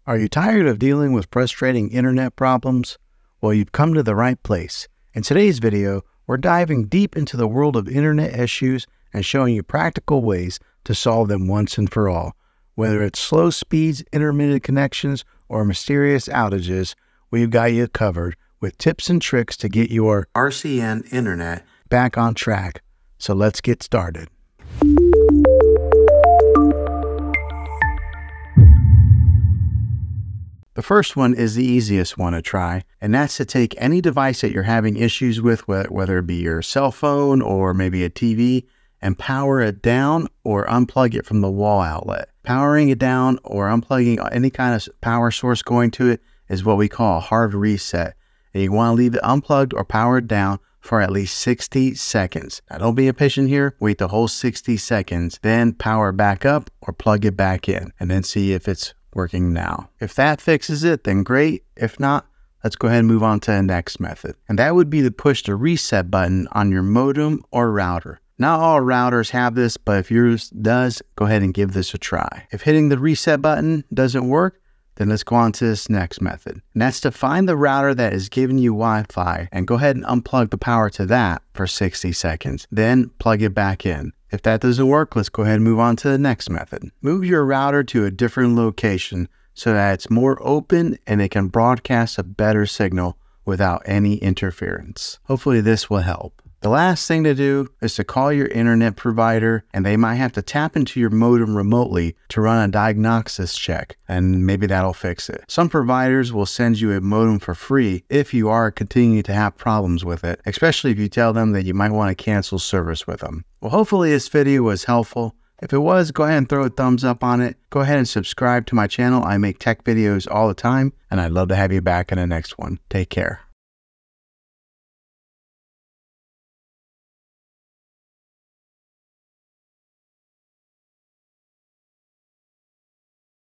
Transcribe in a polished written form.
Are you tired of dealing with frustrating internet problems? Well, you've come to the right place. In today's video, we're diving deep into the world of internet issues and showing you practical ways to solve them once and for all. Whether it's slow speeds, intermittent connections, or mysterious outages, we've got you covered with tips and tricks to get your RCN internet back on track. So let's get started. The first one is the easiest one to try, and that's to take any device that you're having issues with, whether it be your cell phone or maybe a TV, and power it down or unplug it from the wall outlet. Powering it down or unplugging any kind of power source going to it is what we call a hard reset. And you want to leave it unplugged or powered down for at least 60 seconds. Now don't be impatient here, wait the whole 60 seconds, then power it back up or plug it back in, and then see if it's working now. If that fixes it, then great. If not, let's go ahead and move on to the next method. And that would be to push the reset button on your modem or router. Not all routers have this, but if yours does, go ahead and give this a try. If hitting the reset button doesn't work, then let's go on to this next method. And that's to find the router that is giving you Wi-Fi and go ahead and unplug the power to that for 60 seconds. Then plug it back in. If that doesn't work, let's go ahead and move on to the next method. Move your router to a different location so that it's more open and it can broadcast a better signal without any interference. Hopefully this will help. The last thing to do is to call your internet provider, and they might have to tap into your modem remotely to run a diagnosis check, and maybe that'll fix it. Some providers will send you a modem for free if you are continuing to have problems with it, especially if you tell them that you might want to cancel service with them. Well, hopefully this video was helpful. If it was, go ahead and throw a thumbs up on it. Go ahead and subscribe to my channel. I make tech videos all the time, and I'd love to have you back in the next one. Take care.